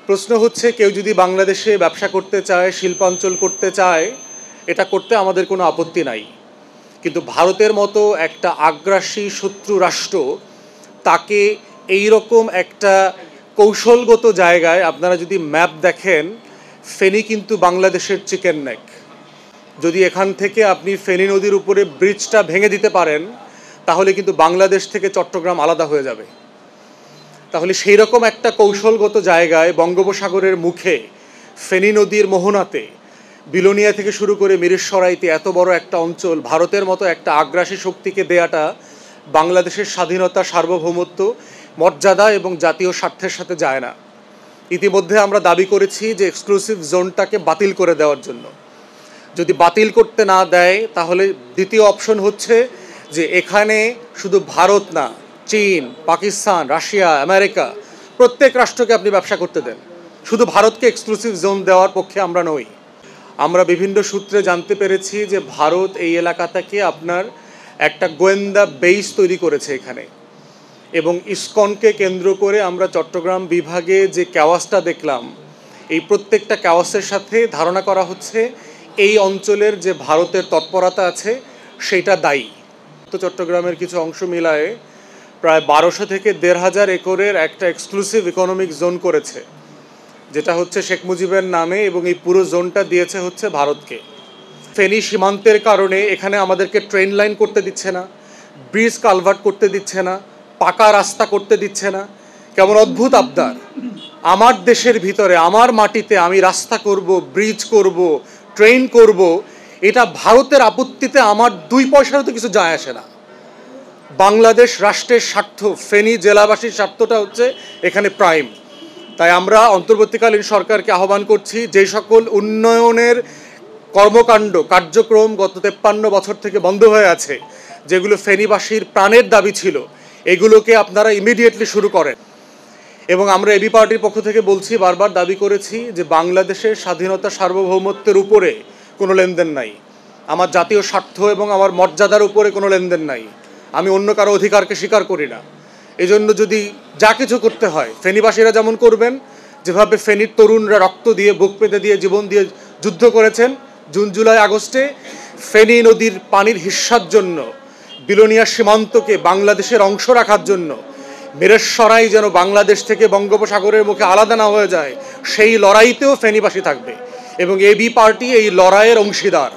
প্রশ্ন হচ্ছে কেউ যদি বাংলাদেশে ব্যবসা করতে চায়, শিল্পাঞ্চল করতে চায়, এটা করতে আমাদের কোনো আপত্তি নাই। কিন্তু ভারতের মতো একটা আগ্রাসী শত্রু রাষ্ট্র তাকে এই রকম একটা কৌশলগত জায়গায়, আপনারা যদি ম্যাপ দেখেন, ফেনী কিন্তু বাংলাদেশের চিকেন নেক। যদি এখান থেকে আপনি ফেনী নদীর উপরে ব্রিজটা ভেঙে দিতে পারেন, তাহলে কিন্তু বাংলাদেশ থেকে চট্টগ্রাম আলাদা হয়ে যাবে। তাহলে সেই রকম একটা কৌশলগত জায়গায় বঙ্গোপসাগরের মুখে ফেনী নদীর মোহনাতে বিলোনিয়া থেকে শুরু করে মিরেশ্বরাইতে এত বড় একটা অঞ্চল ভারতের মতো একটা আগ্রাসী শক্তিকে দেয়াটা বাংলাদেশের স্বাধীনতা, সার্বভৌমত্ব, মর্যাদা এবং জাতীয় স্বার্থের সাথে যায় না। ইতিমধ্যে আমরা দাবি করেছি যে এক্সক্লুসিভ জোনটাকে বাতিল করে দেওয়ার জন্য। যদি বাতিল করতে না দেয় তাহলে দ্বিতীয় অপশন হচ্ছে যে এখানে শুধু ভারত না, চীন, পাকিস্তান, রাশিয়া, আমেরিকা প্রত্যেক রাষ্ট্রকে আপনি ব্যবসা করতে দেন। শুধু ভারতকে এক্সক্লুসিভ জোন দেওয়ার পক্ষে আমরা নই। আমরা বিভিন্ন সূত্রে জানতে পেরেছি যে ভারত এই এলাকাটাকে আপনার একটা গোয়েন্দা বেস তৈরি করেছে এখানে, এবং ইসকনকে কেন্দ্র করে আমরা চট্টগ্রাম বিভাগে যে ক্যাওয়াসটা দেখলাম, এই প্রত্যেকটা ক্যাওয়াসের সাথে ধারণা করা হচ্ছে এই অঞ্চলের যে ভারতের তৎপরতা আছে সেটা দায়ী। তো চট্টগ্রামের কিছু অংশ মিলায়ে প্রায় 1200 থেকে 1500 একরের একটা এক্সক্লুসিভ ইকোনমিক জোন করেছে, যেটা হচ্ছে শেখ মুজিবের নামে, এবং এই পুরো জোনটা দিয়েছে হচ্ছে ভারতকে। ফেনী সীমান্তের কারণে এখানে আমাদেরকে ট্রেন লাইন করতে দিচ্ছে না, ব্রিজ কালভার্ট করতে দিচ্ছে না, পাকা রাস্তা করতে দিচ্ছে না। কেমন অদ্ভুত আবদার! আমার দেশের ভিতরে, আমার মাটিতে আমি রাস্তা করব, ব্রিজ করব, ট্রেন করব, এটা ভারতের আপত্তিতে আমার 2 পয়সারও তো কিছু যায় আসে না। বাংলাদেশ রাষ্ট্রের স্বার্থ, ফেনী জেলাবাসীর স্বার্থটা হচ্ছে এখানে প্রাইম। তাই আমরা অন্তর্বর্তীকালীন সরকারকে আহ্বান করছি, যে সকল উন্নয়নের কর্মকাণ্ড, কার্যক্রম গত 53 বছর থেকে বন্ধ হয়ে আছে, যেগুলো ফেনীবাসীর প্রাণের দাবি ছিল, এগুলোকে আপনারা ইমিডিয়েটলি শুরু করেন। এবং আমরা এবি পার্টির পক্ষ থেকে বলছি, বারবার দাবি করেছি যে বাংলাদেশের স্বাধীনতা, সার্বভৌমত্বের উপরে কোনো লেনদেন নাই, আমার জাতীয় স্বার্থ এবং আমার মর্যাদার উপরে কোনো লেনদেন নাই। আমি অন্য কারো অধিকারকে স্বীকার করি না। এজন্য যদি যা কিছু করতে হয়, ফেনীবাসীরা যেমন করবেন, যেভাবে ফেনীর তরুণরা রক্ত দিয়ে, বুক পেতে দিয়ে, জীবন দিয়ে যুদ্ধ করেছেন জুন, জুলাই, আগস্টে, ফেনী নদীর পানির হিস্যার জন্য, বিলোনিয়া সীমান্তকে বাংলাদেশের অংশ রাখার জন্য, মিরেশ্বরাই যেন বাংলাদেশ থেকে বঙ্গোপসাগরের মুখে আলাদা না হয়ে যায়, সেই লড়াইতেও ফেনীবাসী থাকবে। এবং এবি পার্টি এই লড়াইয়ের অংশীদার।